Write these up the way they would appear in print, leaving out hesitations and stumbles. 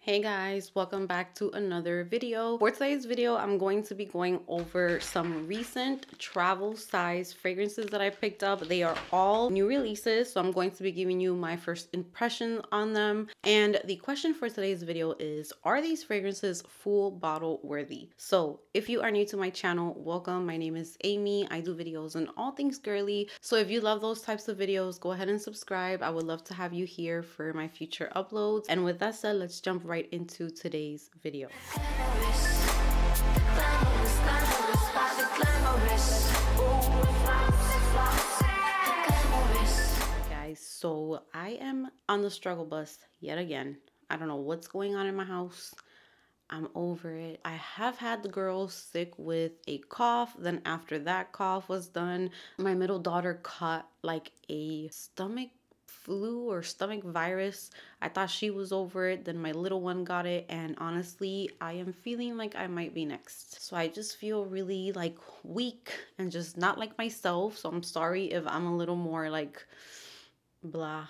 Hey guys, welcome back to another video. For today's video, I'm going to be going over some recent travel size fragrances that I picked up. They are all new releases, so I'm going to be giving you my first impression on them. And the question for today's video is, are these fragrances full bottle worthy? So if you are new to my channel, welcome. My name is Amy. I do videos on all things girly. So if you love those types of videos, go ahead and subscribe. I would love to have you here for my future uploads. And with that said, let's jump right into today's video. Guys, so I am on the struggle bus yet again. I don't know what's going on in my house. I'm over it. I have had the girls sick with a cough. Then after that cough was done, my middle daughter caught like a stomach flu or stomach virus. I thought she was over it. Then my little one got it. And honestly, I am feeling like I might be next. So I just feel really like weak and just not like myself. So I'm sorry if I'm a little more like blah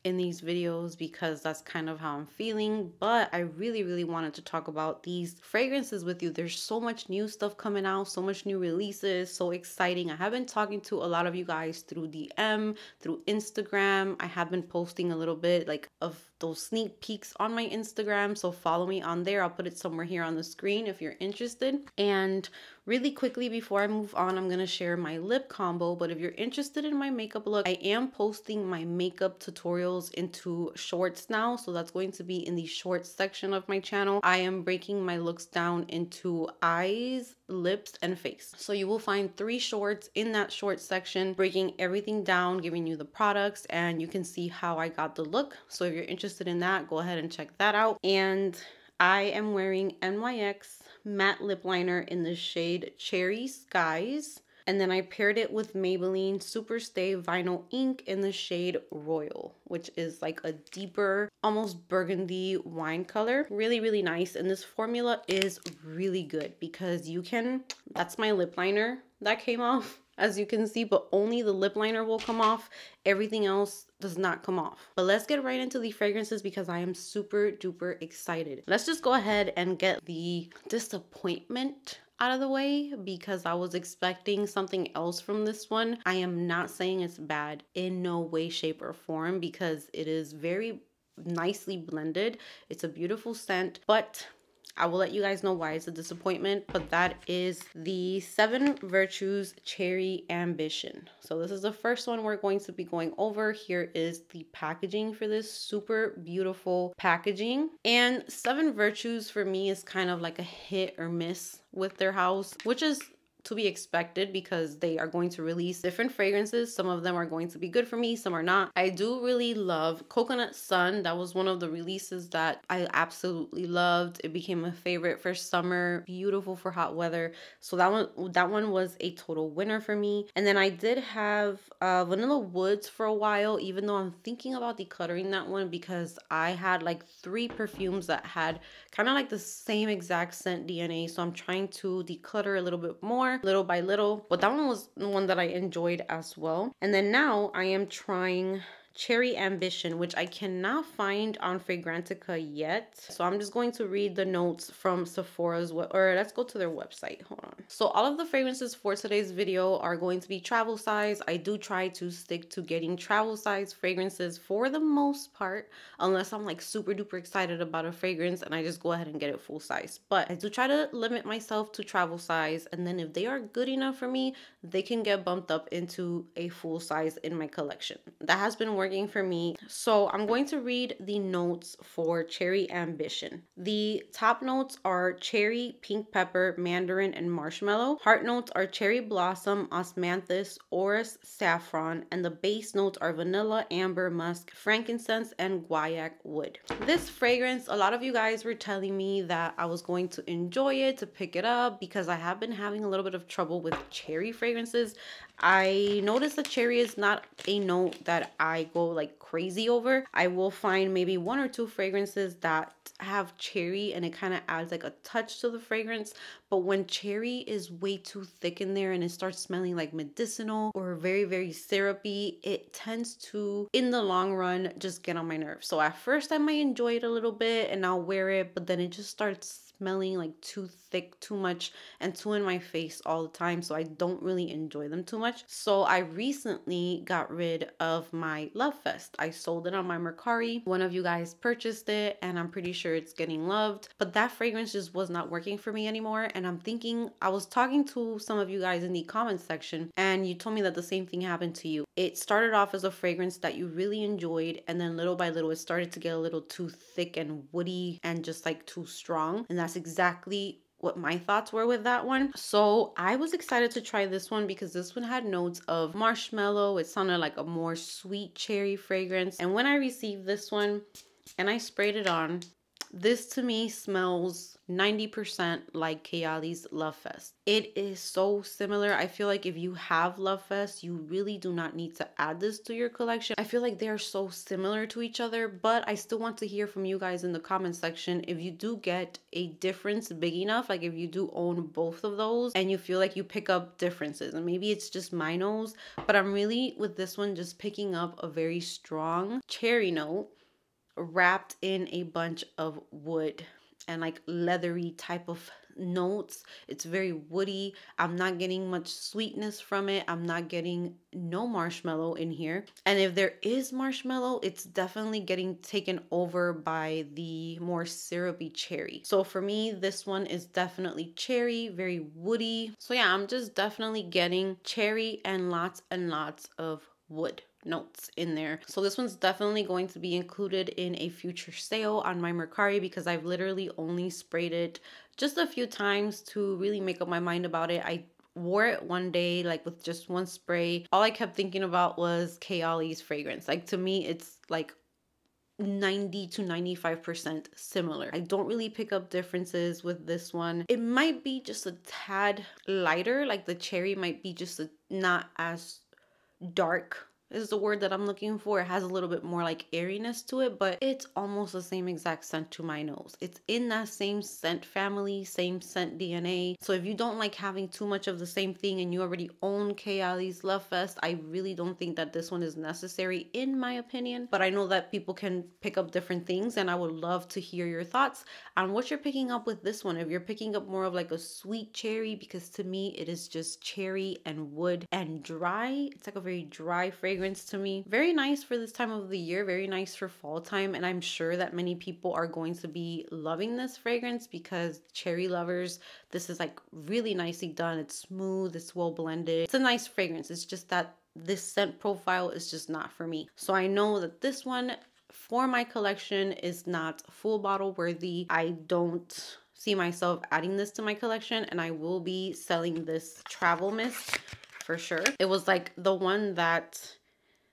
in these videos because that's kind of how I'm feeling. But I really wanted to talk about these fragrances with you. There's so much new stuff coming out, so much new releases, so exciting. I have been talking to a lot of you guys through DM, through Instagram. I have been posting a little bit like of those sneak peeks on my Instagram, so follow me on there. I'll put it somewhere here on the screen if you're interested. And really quickly before I move on, I'm gonna share my lip combo. But if you're interested in my makeup look, I am posting my makeup tutorials into shorts now, so that's going to be in the shorts section of my channel. I am breaking my looks down into eyes, lips, and face. So you will find 3 shorts in that short section, breaking everything down, giving you the products, and you can see how I got the look. So if you're interested in that, go ahead and check that out. And I am wearing NYX matte lip liner in the shade Cherry Skies. And then I paired it with Maybelline Superstay Vinyl Ink in the shade Royal, which is like a deeper, almost burgundy wine color. Really nice. And this formula is really good because you can, that's my lip liner that came off, as you can see, but only the lip liner will come off. Everything else does not come off. But let's get right into the fragrances because I am super duper excited. Let's just go ahead and get the disappointment out of the way because I was expecting something else from this one. I am not saying it's bad in no way, shape, or form because it is very nicely blended. It's a beautiful scent, but I will let you guys know why it's a disappointment, but that is the 7 Virtues Cherry Ambition. So this is the first one we're going to be going over. Here is the packaging for this super beautiful packaging. And 7 Virtues for me is kind of like a hit or miss with their house, which is to be expected because they are going to release different fragrances. Some of them are going to be good for me, some are not. I do really love Coconut Sun. That was one of the releases that I absolutely loved. It became a favorite for summer, beautiful for hot weather. So that one was a total winner for me. And then I did have Vanilla Woods for a while, even though I'm thinking about decluttering that one because I had like 3 perfumes that had kind of like the same exact scent DNA. So I'm trying to declutter a little bit more, little by little, but that one was the one that I enjoyed as well. And then now I am trying Cherry Ambition, which I cannot find on Fragrantica yet. So I'm just going to read the notes from Sephora's or let's go to their website. Hold on. So all of the fragrances for today's video are going to be travel size. I do try to stick to getting travel size fragrances for the most part, unless I'm like super duper excited about a fragrance and I just go ahead and get it full size. But I do try to limit myself to travel size, and then if they are good enough for me, they can get bumped up into a full size in my collection. That has been working for me. So I'm going to read the notes for Cherry Ambition. The top notes are cherry, pink pepper, mandarin, and marshmallow. Heart notes are cherry blossom, osmanthus, orris, saffron, and the base notes are vanilla, amber, musk, frankincense, and guaiac wood. This fragrance, a lot of you guys were telling me that I was going to enjoy it, to pick it up, because I have been having a little bit of trouble with cherry fragrances. I noticed that cherry is not a note that I go like crazy over. I will find maybe 1 or 2 fragrances that have cherry and it kind of adds like a touch to the fragrance, But when cherry is way too thick in there and it starts smelling like medicinal or very, very syrupy, it tends to, in the long run, just get on my nerves. So at first I might enjoy it a little bit and I'll wear it, but then it just starts smelling like too thick, too much, and too in my face all the time. So I don't really enjoy them too much. So I recently got rid of my Love Fest. I sold it on my Mercari. One of you guys purchased it and I'm pretty sure it's getting loved, but that fragrance just was not working for me anymore. And I'm thinking, I was talking to some of you guys in the comments section and you told me that the same thing happened to you. It started off as a fragrance that you really enjoyed, and then little by little it started to get a little too thick and woody and just like too strong. And that's exactly what my thoughts were with that one. So I was excited to try this one because this one had notes of marshmallow. It sounded like a more sweet cherry fragrance. And when I received this one and I sprayed it on, this to me smells 90% like Kayali's Love Fest. It is so similar. I feel like if you have Love Fest, you really do not need to add this to your collection. I feel like they're so similar to each other, but I still want to hear from you guys in the comment section if you do get a difference big enough, like if you do own both of those and you feel like you pick up differences. And maybe it's just my nose, but I'm really with this one just picking up a very strong cherry note wrapped in a bunch of wood and like leathery type of notes. It's very woody. I'm not getting much sweetness from it. I'm not getting no marshmallow in here. And if there is marshmallow, it's definitely getting taken over by the more syrupy cherry. So for me, this one is definitely cherry, very woody. So yeah, I'm just definitely getting cherry and lots of wood notes in there. So this one's definitely going to be included in a future sale on my Mercari because I've literally only sprayed it just a few times to really make up my mind about it. I wore it one day like with just one spray. All I kept thinking about was Kayali's fragrance. Like to me, it's like 90 to 95% similar. I don't really pick up differences with this one. It might be just a tad lighter, like the cherry might be just not as dark is the word that I'm looking for. It has a little bit more like airiness to it, but it's almost the same exact scent to my nose. It's in that same scent family, same scent DNA. So if you don't like having too much of the same thing and you already own Kayali's Love Fest, I really don't think that this one is necessary in my opinion. But I know that people can pick up different things and I would love to hear your thoughts on what you're picking up with this one. If you're picking up more of like a sweet cherry, because to me it is just cherry and wood and dry. It's like a very dry fragrance to me. Very nice for this time of the year, very nice for fall time, and I'm sure that many people are going to be loving this fragrance because cherry lovers, this is like really nicely done. It's smooth, it's well blended. It's a nice fragrance. It's just that this scent profile is just not for me. So I know that this one for my collection is not full bottle worthy. I don't see myself adding this to my collection, and I will be selling this travel mist for sure. It was like the one that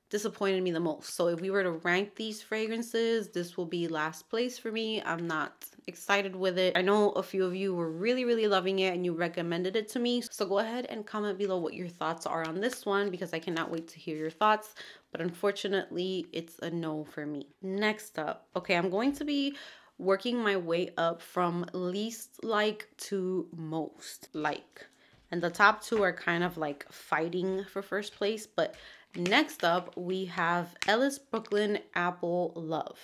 disappointed me the most. So if we were to rank these fragrances, this will be last place for me. I'm not excited with it. I know a few of you were really loving it and you recommended it to me. So go ahead and comment below what your thoughts are on this one because I cannot wait to hear your thoughts. But unfortunately, it's a no for me. Next up, okay, I'm going to be working my way up from least like to most like. And the top two are kind of like fighting for first place, but next up, we have Ellis Brooklyn Apple Love.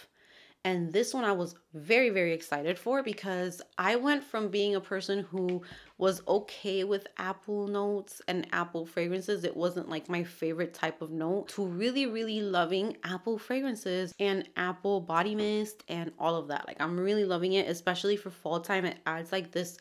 And this one I was very excited for because I went from being a person who was okay with apple notes and apple fragrances. It wasn't like my favorite type of note to really loving apple fragrances and apple body mist and all of that. Like I'm really loving it, especially for fall time. It adds like this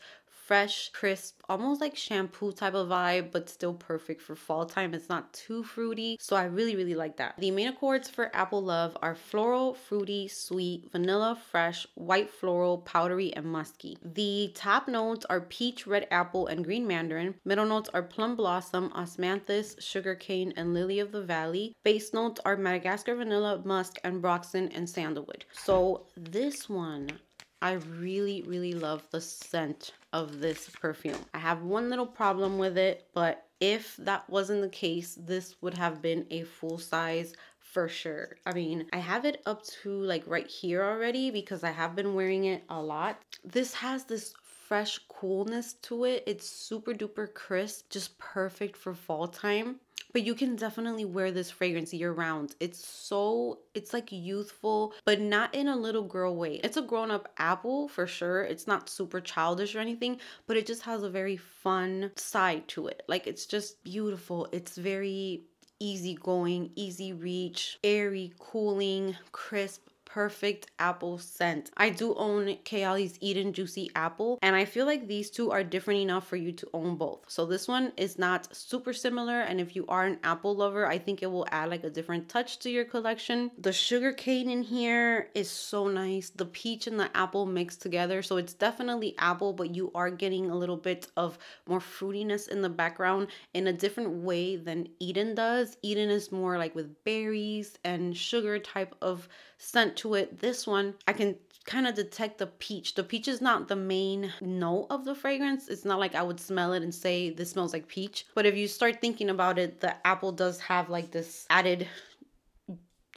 fresh, crisp, almost like shampoo type of vibe, but still perfect for fall time. It's not too fruity, so I really like that. The main accords for Apple Love are floral, fruity, sweet, vanilla, fresh, white floral, powdery, and musky. The top notes are peach, red apple, and green mandarin. Middle notes are plum blossom, osmanthus, sugarcane, and lily of the valley. Base notes are Madagascar vanilla, musk, and ambroxan, and sandalwood. So this one, I really love the scent of this perfume. I have one little problem with it, but if that wasn't the case, this would have been a full size for sure. I mean, I have it up to like right here already because I have been wearing it a lot. This has this fresh coolness to it. It's super duper crisp, just perfect for fall time. But you can definitely wear this fragrance year round. It's like youthful, but not in a little girl way. It's a grown up apple for sure. It's not super childish or anything, but it just has a very fun side to it. Like, it's just beautiful. It's very easygoing, easy reach, airy, cooling, crisp, perfect apple scent. I do own Kayali's Eden Juicy Apple, and I feel like these two are different enough for you to own both. So this one is not super similar, and if you are an apple lover, I think it will add like a different touch to your collection. The sugar cane in here is so nice. The peach and the apple mixed together, so it's definitely apple, but you are getting a little bit of more fruitiness in the background in a different way than Eden does. Eden is more like with berries and sugar type of scent to it. This one, I can kind of detect the peach. The peach is not the main note of the fragrance. It's not like I would smell it and say this smells like peach. But if you start thinking about it, the apple does have like this added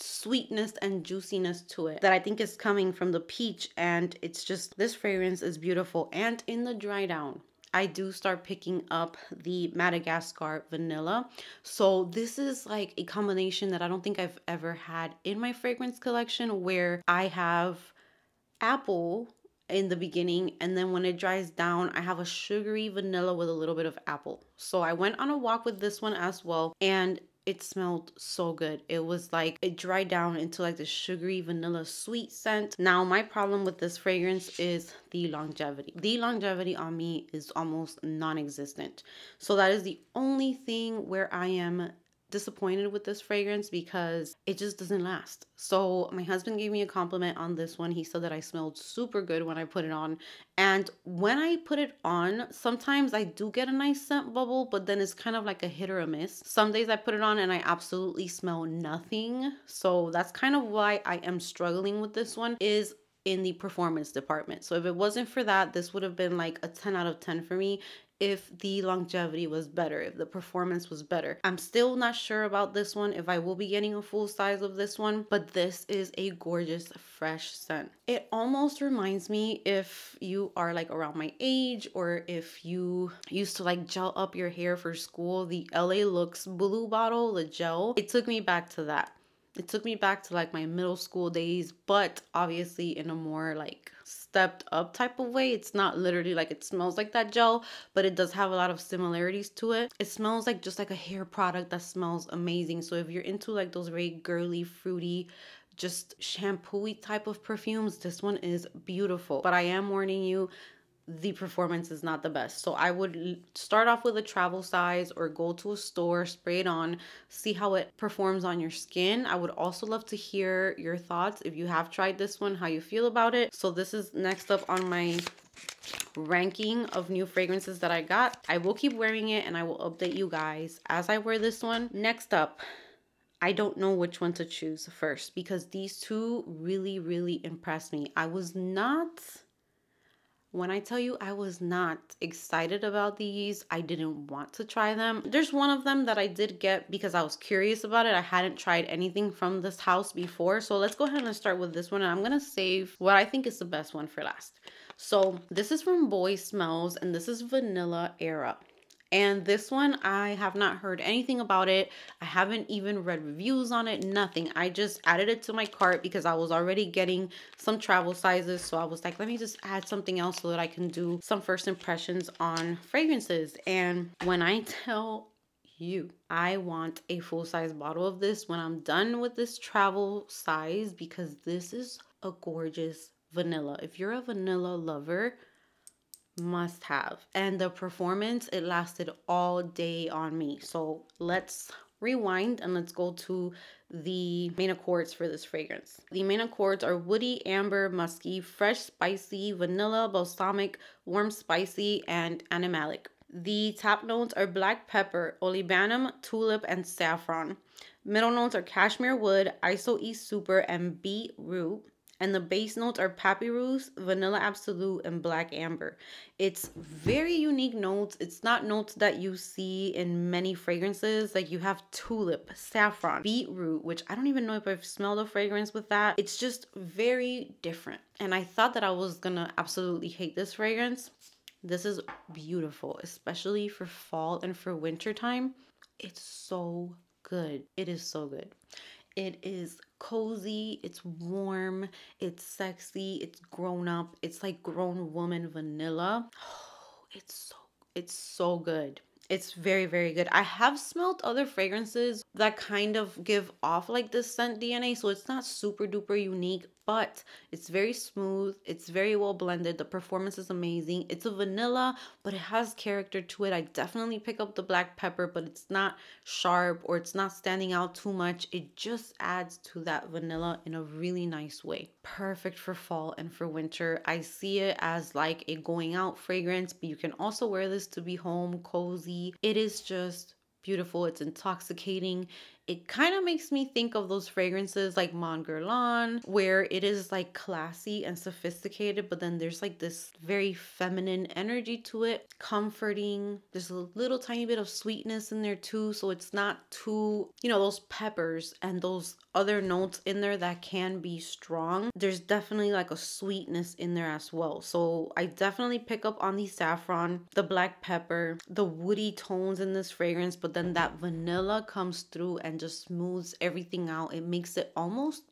sweetness and juiciness to it that I think is coming from the peach. And it's just, this fragrance is beautiful. And in the dry down, I do start picking up the Madagascar vanilla. So this is like a combination that I don't think I've ever had in my fragrance collection, where I have apple in the beginning, and then when it dries down, I have a sugary vanilla with a little bit of apple. So I went on a walk with this one as well, and it smelled so good. It was like it dried down into like the sugary vanilla sweet scent. Now my problem with this fragrance is the longevity. The longevity on me is almost non-existent. So that is the only thing where I am disappointed with this fragrance, because it just doesn't last. So my husband gave me a compliment on this one. He said that I smelled super good when I put it on. And when I put it on, sometimes I do get a nice scent bubble, but then it's kind of like a hit or a miss. Some days I put it on and I absolutely smell nothing. So that's kind of why I am struggling with this one, is in the performance department. So if it wasn't for that, this would have been like a 10 out of 10 for me if the longevity was better, if the performance was better. I'm still not sure about this one, if I will be getting a full size of this one, but this is a gorgeous, fresh scent. It almost reminds me, if you are like around my age, or if you used to like gel up your hair for school, the LA Looks blue bottle, the gel, it took me back to that. It took me back to like my middle school days, but obviously in a more like stepped up type of way. It's not literally like it smells like that gel, but it does have a lot of similarities to it. It smells like just like a hair product that smells amazing. So if you're into like those very girly, fruity, just shampoo-y type of perfumes, this one is beautiful. But I am warning you, the performance is not the best. So I would start off with a travel size, or go to a store, spray it on, see how it performs on your skin. I would also love to hear your thoughts if you have tried this one, how you feel about it. So this is next up on my ranking of new fragrances that I got. I will keep wearing it and I will update you guys as I wear this one. Next up, I don't know which one to choose first, because these two really, really impressed me. When I tell you I was not excited about these, I didn't want to try them. There's one of them that I did get because I was curious about it. I hadn't tried anything from this house before. So let's go ahead and start with this one. And I'm going to save what I think is the best one for last. So this is from Boy Smells, and this is Vanilla Era. And this one, I have not heard anything about it. I haven't even read reviews on it, nothing. I just added it to my cart because I was already getting some travel sizes. So I was like, let me just add something else so that I can do some first impressions on fragrances. And when I tell you, I want a full-size bottle of this when I'm done with this travel size, because this is a gorgeous vanilla. If you're a vanilla lover, must have. And the performance, it lasted all day on me. So let's rewind and let's go to the main accords for this fragrance. The main accords are woody, amber, musky, fresh, spicy, vanilla, balsamic, warm, spicy, and animalic. The top notes are black pepper, olibanum, tulip, and saffron. Middle notes are cashmere wood, iso-e super, and beetroot. And the base notes are papyrus, vanilla absolute, and black amber. It's very unique notes. It's not notes that you see in many fragrances. Like you have tulip, saffron, beetroot, which I don't even know if I've smelled a fragrance with that. It's just very different. And I thought that I was gonna absolutely hate this fragrance. This is beautiful, especially for fall and for winter time. It's so good. It is so good. It is cozy, it's warm, it's sexy, it's grown up. It's like grown woman vanilla. Oh, it's so good. It's very, very good. I have smelled other fragrances that kind of give off like this scent DNA, so it's not super duper unique, but it's very smooth. It's very well blended. The performance is amazing. It's a vanilla, but it has character to it. I definitely pick up the black pepper, but it's not sharp or it's not standing out too much. It just adds to that vanilla in a really nice way. Perfect for fall and for winter. I see it as like a going out fragrance, but you can also wear this to be home, cozy. It is just beautiful. It's intoxicating. It kind of makes me think of those fragrances like Mon Guerlain, where it is like classy and sophisticated, but then there's like this very feminine energy to it, comforting. There's a little tiny bit of sweetness in there too, so it's not too, you know, those peppers and those other notes in there that can be strong. There's definitely like a sweetness in there as well. So I definitely pick up on the saffron, the black pepper, the woody tones in this fragrance, but then that vanilla comes through and just smooths everything out. It makes it almost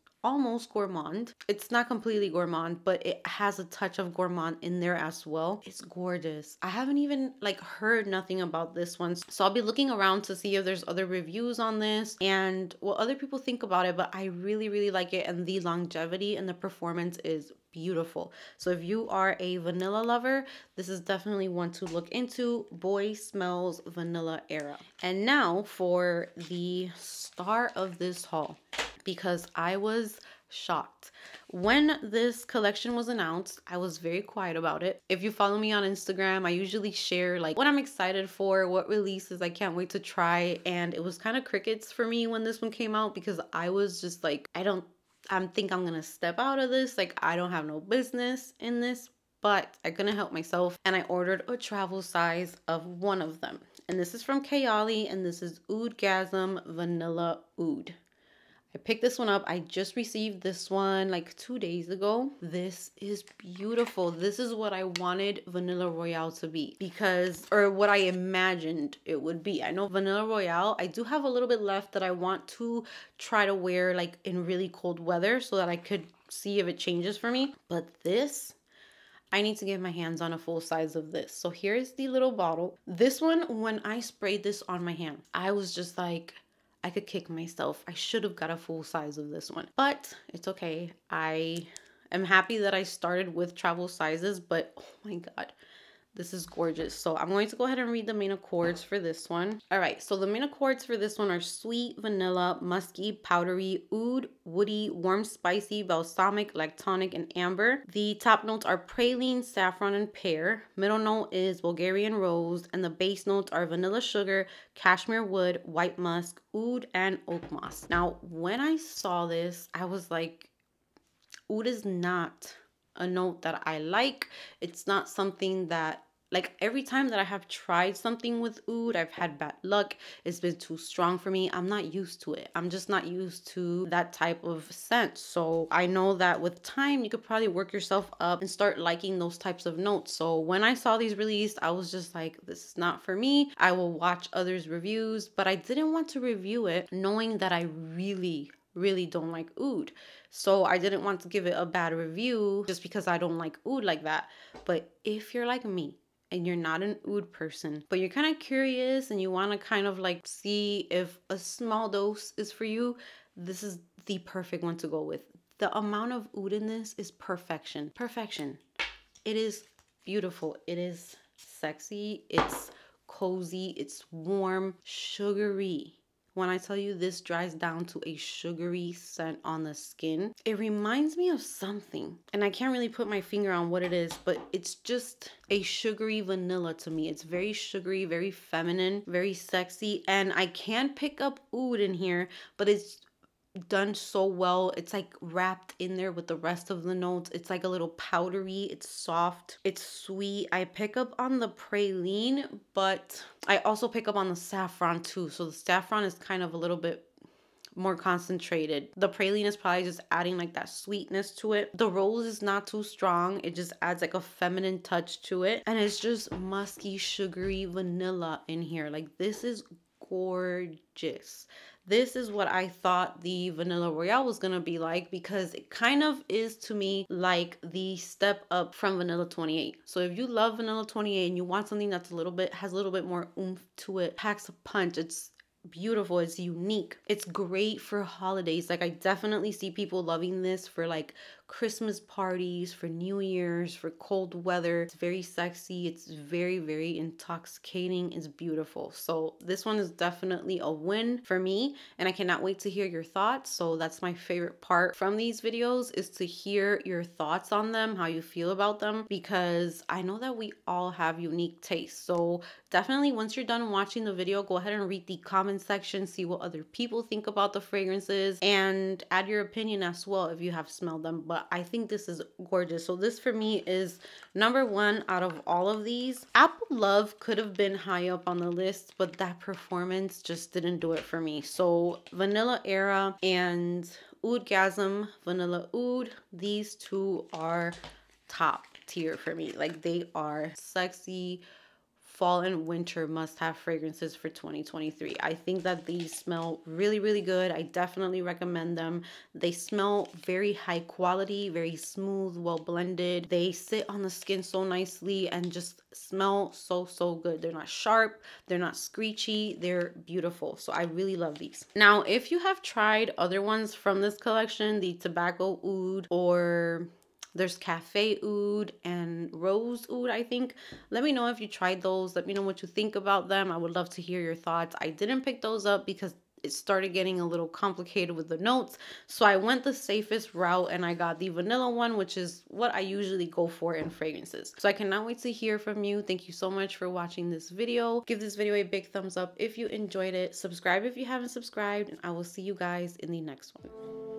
gourmand. It's not completely gourmand, but it has a touch of gourmand in there as well. It's gorgeous. I haven't even like heard nothing about this one, so I'll be looking around to see if there's other reviews on this and what other people think about it, but I really like it, and the longevity and the performance is beautiful. So if you are a vanilla lover, this is definitely one to look into. Boy Smells Vanilla Era. And now for the star of this haul, because I was shocked. When this collection was announced, I was very quiet about it. If you follow me on Instagram, I usually share like what I'm excited for, what releases I can't wait to try, and it was kind of crickets for me when this one came out, because I was just like, I think I'm gonna step out of this. Like, I don't have no business in this, but I couldn't help myself, and I ordered a travel size of one of them. And this is from Kayali, and this is Oudgasm Vanilla Oud. I picked this one up. I just received this one like 2 days ago. This is beautiful. This is what I wanted Vanilla Royale to be, or what I imagined it would be. I know Vanilla Royale, I do have a little bit left that I want to try to wear like in really cold weather so that I could see if it changes for me. But this, I need to get my hands on a full size of this. So here's the little bottle. This one, when I sprayed this on my hand, I was just like, I could kick myself. I should have got a full size of this one, but it's okay. I am happy that I started with travel sizes, but oh my God, this is gorgeous. So I'm going to go ahead and read the main accords for this one. All right, so the main accords for this one are sweet, vanilla, musky, powdery, oud, woody, warm, spicy, balsamic, lactonic, and amber. The top notes are praline, saffron, and pear. Middle note is Bulgarian rose, and the base notes are vanilla sugar, cashmere wood, white musk, oud, and oak moss. Now, when I saw this, I was like, oud is not a note that I like. It's not something that, like, every time that I have tried something with oud, I've had bad luck. It's been too strong for me. I'm not used to it. I'm just not used to that type of scent. So I know that with time, you could probably work yourself up and start liking those types of notes. So when I saw these released, I was just like, this is not for me. I will watch others' reviews, but I didn't want to review it knowing that I really don't like oud. So I didn't want to give it a bad review just because I don't like oud like that. But if you're like me and you're not an oud person, but you're kind of curious and you want to kind of like see if a small dose is for you, this is the perfect one to go with. The amount of oud in this is perfection. Perfection. It is beautiful. It is sexy. It's cozy. It's warm, sugary. When I tell you this dries down to a sugary scent on the skin, it reminds me of something. And I can't really put my finger on what it is, but it's just a sugary vanilla to me. It's very sugary, very feminine, very sexy. And I can pick up oud in here, but it's done so well. It's like wrapped in there with the rest of the notes. It's like a little powdery. It's soft. It's sweet. I pick up on the praline, but I also pick up on the saffron too. So the saffron is kind of a little bit more concentrated. The praline is probably just adding like that sweetness to it. The rose is not too strong. It just adds like a feminine touch to it. And it's just musky, sugary vanilla in here. Like, this is gorgeous. This is what I thought the Vanilla Royale was gonna be like, because it kind of is to me like the step up from Vanilla 28. So if you love Vanilla 28 and you want something that's has a little bit more oomph to it, packs a punch, it's beautiful, it's unique, it's great for holidays. Like, I definitely see people loving this for like Christmas parties, for New Year's, for cold weather. It's very sexy, it's very, very intoxicating, it's beautiful. So this one is definitely a win for me, and I cannot wait to hear your thoughts. So that's my favorite part from these videos, is to hear your thoughts on them, how you feel about them, because I know that we all have unique tastes. So definitely, once you're done watching the video, go ahead and read the comment section, see what other people think about the fragrances, and add your opinion as well if you have smelled them. But I think this is gorgeous. So this for me is number one out of all of these. Apple Love could have been high up on the list, but that performance just didn't do it for me. So Vanilla Era and Oudgasm, Vanilla Oud, these two are top tier for me. Like, they are sexy fall and winter must-have fragrances for 2023. I think that these smell really, really good. I definitely recommend them. They smell very high quality, very smooth, well blended. They sit on the skin so nicely and just smell so, so good. They're not sharp, they're not screechy, they're beautiful. So I really love these. Now, if you have tried other ones from this collection, the Tobacco Oud, or there's Cafe Oud and Rose Oud, I think. Let me know if you tried those. Let me know what you think about them. I would love to hear your thoughts. I didn't pick those up because it started getting a little complicated with the notes. So I went the safest route and I got the vanilla one, which is what I usually go for in fragrances. So I cannot wait to hear from you. Thank you so much for watching this video. Give this video a big thumbs up if you enjoyed it. Subscribe if you haven't subscribed, and I will see you guys in the next one.